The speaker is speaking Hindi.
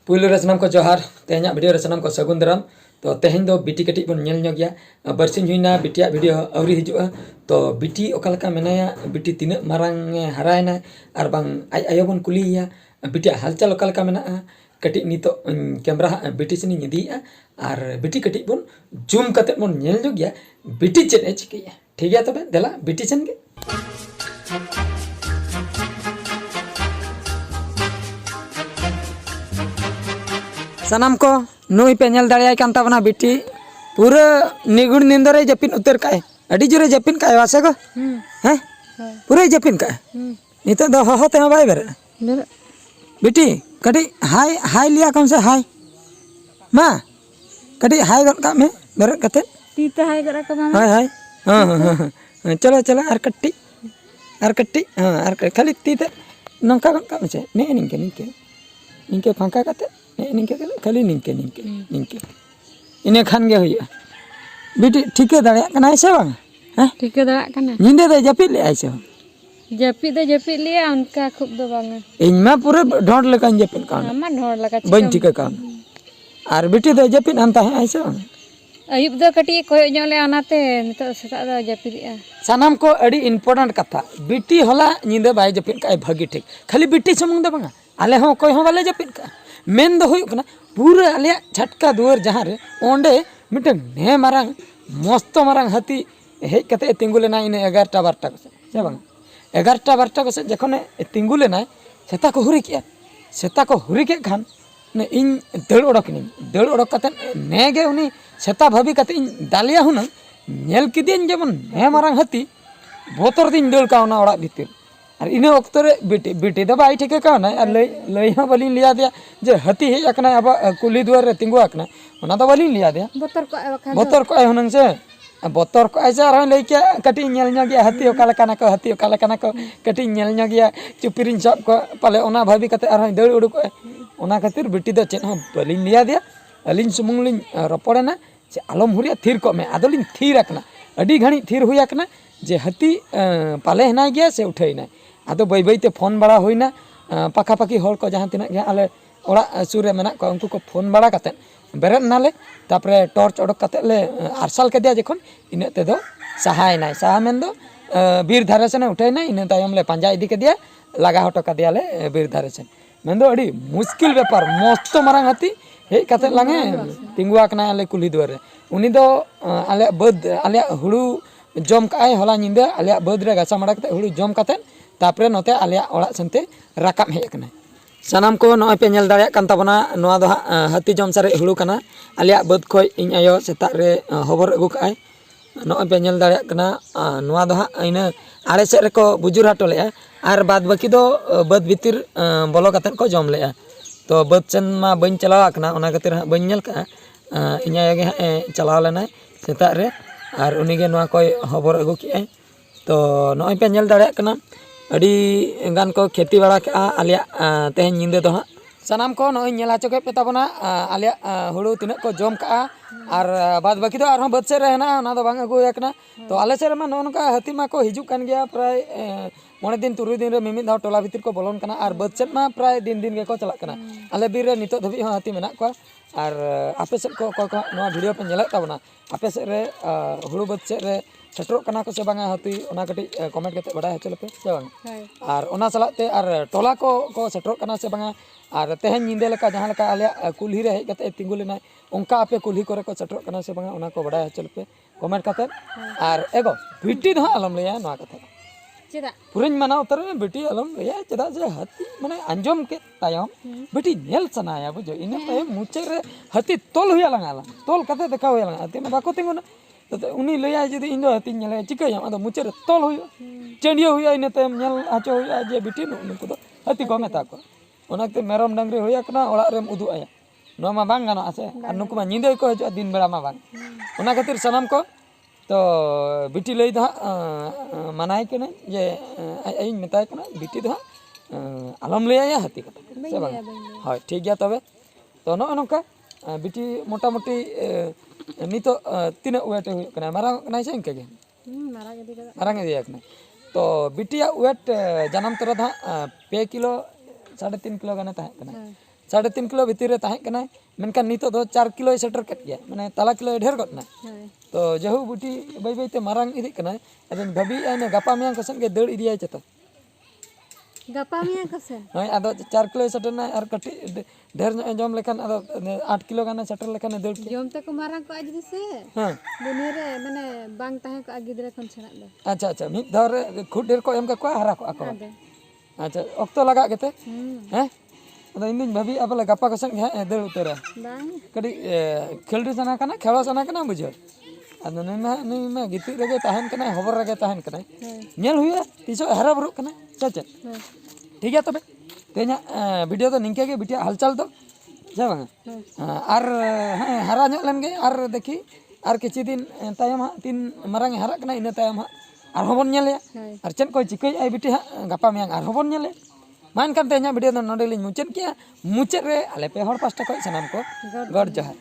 पुइलो रे सनाम को जोहार तेहना वीडियो रे सनाम को सगुन दाराम। तो तेहन दो बिटी कटिज बन नेल ᱧᱚᱜ गया बरसिन हुईना बिटिया वीडियो अवरी हिजुआ। तो बिटी ओकालका मेनाया बिटी तिना मारांग हरायना और बांग आज आयो बन कुलिया बिटिया हालचाल ओकालका मेना कटिज नितो कैमरा बिटी सेनी इदिया और बिटी कटिज बन जूम कते बन नेल ᱧᱚᱜ गया बिटी चेद ए चिकैया। ठीक गया तबे देला बिटी सेन गे सनाम को नुई पे नेल दाड़ियाय कान ताबना बिटी पूरा निगुण निंदरे जपिन उतर काए अडी जोरे जपिन काए वासे को हैं पूरा जपिन काए नितो दो हो ते बाय बेरे बिटी कटी हाय हाय लिया कौन से हाय मा कटी हाय गन का में बेरे कते तीते हाय करा का मामा हाय हाय हां चलो चलो आर कट्टी हां आर खाली तीते नंका गन का में ने निंके निंके निंके फांका कते निंके खाली निंके निंके निंके इने खान गे हुई बिटी ठीके दाड़िया कना ऐसे बांग हैं ठीके दाड़ा कना निंदे दे जपित ले ऐसे जपित लिया उनका खूब दो बांग इन में पूरे ढोंड लगा जपित का अम्मा ढोर लगा बन ठीके का और बिटी दे जपित अंता है ऐसे बांग अयुब दो कटी कोय ñole अनाते नितो सेता दो जपिदिया सनाम को अड़ी इम्पोर्टेंट कथा बिटी होला निंदे बाय जपित का भागी ठीक खाली बिटी समंग दे बांगा आले हो कोई हो वाले जपित का मेन दो हुई कना पूरा आले झटका दुआर जहाँ रे ओंडे मिटन ने मारांग मस्त मारांग हाथी हेज कते तिंगुलेना इन 11टा 12टा को से बांग 11टा 12टा को से जखने तिंगुलेना सेता को हुरी के खान ने इन दड़ ओडक कते ने गे उनी सेता भाभी कते इन दालिया हुना नेल किदिन जेमन ने मारांग हाथी बोतर दिन दड़ कावना ओड़ा भीतर और इन वक्त बिटी दो बाई ठीके का लई हाँ बाली लिया दिया जे हाथी हेज आकना अब कुली दुआर रे तिंगु आकना ओना दो बाली लिया दिया बोतर को हुनंग से बोतर को ऐसा रह लई के कटी नेल ᱧᱚᱜ गया हाथी ओकालकाना को कटी नेल ᱧᱚᱜ गया चुपिरिन सब को पाले ओना भाभी कते आर दड़ उडुक ओना खातिर बिटी दो चेन हाँ बाली लिया दिया अलिन सुमुंग लिन रपड़ना जे आलम हुरिया थीर को में आदोलिन थीर आकना अडी घणी थीर हुई आकना जे हाथी पाले हेना गया से उठैना आदो बै बैते फोन बड़ा होइना पाखापाखी हर को जहाँ तिना गया आले ओड़ा सुर रे मेना को उनको को फोन बड़ा कते बेरेद नाले तापरे टॉर्च ओडक कते ले आरसाल के दिया जखन इने ते दो सहायना साहा मेन दो बीर धारे सेन उठैना इने तायम ले पांजा इदी के दिया लगा हटो का दिया ले बीर धारे सेन मेन दो अड़ी मुश्किल व्यापार मस्त मारांग हाथी हेज कते लांगे तिंगु आकना आले कुली दुआर रे उनी दो आले बद आले हुड़ू जम काय होला निंदा आले बद रे गासा माड़ा कते हुड़ू जम कते तापरे नोते आलिया ओड़ा सेनते राकाब हेज कना सनाम को नय पे नेल दाड़िया कान ताबना नोआ दो हाथी जम सारे हुड़ू कना आलिया बद खय इन आयो सेता रे हबर अगु काय नय पे नेल दाड़िया कना नोआ दो इन आड़े सेद रेको बुजुर हटो लेया और बाद बाकी दो बद भीतिर बोलो कते को जम लेया। तो बद सेन मा बइन चलावा कना ओना खातिर बइन नेल का इन आयो गे चलाव लेना सेता रे और उनी गे नोआ कोय हबर अगु किया। तो नय पे नेल दाड़िया कना अड़ी गान को खेती बड़ा के आलिया तेहन निंदे दो हाँ सनाम को नय नेला चोके पे ताबना आलिया हुड़ू तिना को जम का और बाद बाकी दो आरो बद से रहना ओना दो बांग अगु याकना। तो आले से मा नोनका हाथी मा को हिजुक कान गया प्राय 9 दिन 3 दिन रे मिमिद धाव टोला भीतर को बोलन कना और बद से मा प्राय दिन दिन गे को चला कना आले बीर रे नितो धबी हाथी मेना को और आपे से को नोआ वीडियो पे नेला ताबना आपे से रे हुड़ू बद से रे सेटरो कना को से बांगा हाथी ओना कटी कमेंट करते बड़ा चलो पे से बांग और ओना सलाते और टोला को सेटरो कना से बांगा और तेहन निंदे लेका जहाँ लेका आले कुल्ही रे हेज कते तिंगु लेना उनका आपे कुल्ही करे को सेटरो कना से बांगा ओना को बड़ा चलो पे कमेंट करते और एगो बिटी दो आलम लेया नोआ कथा चेदा पुरन माना उतर में बिटी आलम लेया चेदा जे हाथी माने अंजम के तायम बिटी नेल सनाया बुझो इन तायम मुचे रे हाथी तोल हुया लंगाला तोल कते देखा हुया लंगा हाथी बाको तिंगुना तो उनी लया जदी इन दो हाथी नेले चिकाया आदो मुचे रे तोल हुया चेंडियो हुया इन तायम नेल आचो हुया जे बिटी नुको दो हाथी को मेता को ओनाते मेरम डांगरी हुया कना ओड़ा रेम उदु आया नो मा बांग गानो आसे और नुको मा निंदे को हजो दिन बेला मा बांग ओना खातिर सनाम को तो बिटी लई दो मनाय कने जे आइन मेताय कना बिटी दो आलम लया हाथी कथा से बांग हाय ठीक गया तबे तो नो नोका बिटी मोटा मोटी नितो तीना वेट हुई कना मारांग कना से इनके गे मारांग दिया कना। तो बिटिया वेट जन्म तोरा 2 किलो 3.5 किलो गाने ताहे कना 3.5 किलो भीतर रे ताहें कनाय मेनकान नितो दो 4 किलो सेटर कट गया माने तला किलो ढेर गटना ᱦᱳᱭ तो जहू बुटी बाई बाई ते मारांग इदी कनाय अदन भाबी आने गापा मियां कसन के दड़ इदिया चता ᱜᱟᱯᱟ ᱢᱮᱭᱟᱝ ᱠᱚᱥᱮ ᱦᱳᱭ ᱟᱫᱚ 4 किलो सेटर ना और कटी ढेर जम लेखान अदो 8 किलो गाना सेटर लेखान दड़ के ᱡᱚᱢ ᱛᱮᱠᱚ ᱢᱟᱨᱟᱝ ᱠᱚᱜᱼᱟ ᱡᱩᱫᱤ ᱥᱮ हां दुनिया रे माने बांग ताहे को गिदरे खन छेनाक दो अच्छा अच्छा मिद धाव रे खुद ढेर को एम का हरा को आको आदे अच्छा ऑक्तो लगा गेते हैं अदो इन दिन भाबी आपले गापा कसन के दड़ उतरा बांग कड़ी खेलडी सना कना खेलो सना कना बुझो अदो नुमा गिति रगे ताहन कना हबर रगे ताहन कना नेल हुया तिसो हरा बरु कना सच ठीक है तबे तेना वीडियो तो निंके के बिटिया हालचाल तो जा बांगा आर हरा ᱧᱚᱜ ᱞᱮᱱ ᱜᱮ आर देखी आर किछि दिन तायम हा तीन मारांग हरा कना इन तायम हा आर होबन नेले आर चेन को चिकई आई बिटी हा गापा मियां आर होबन नेले मान kan तेना वीडियो नोडे लिन मुचेत किया मुचेत रे आले पे हर पास्टा को सनाम को गड जहार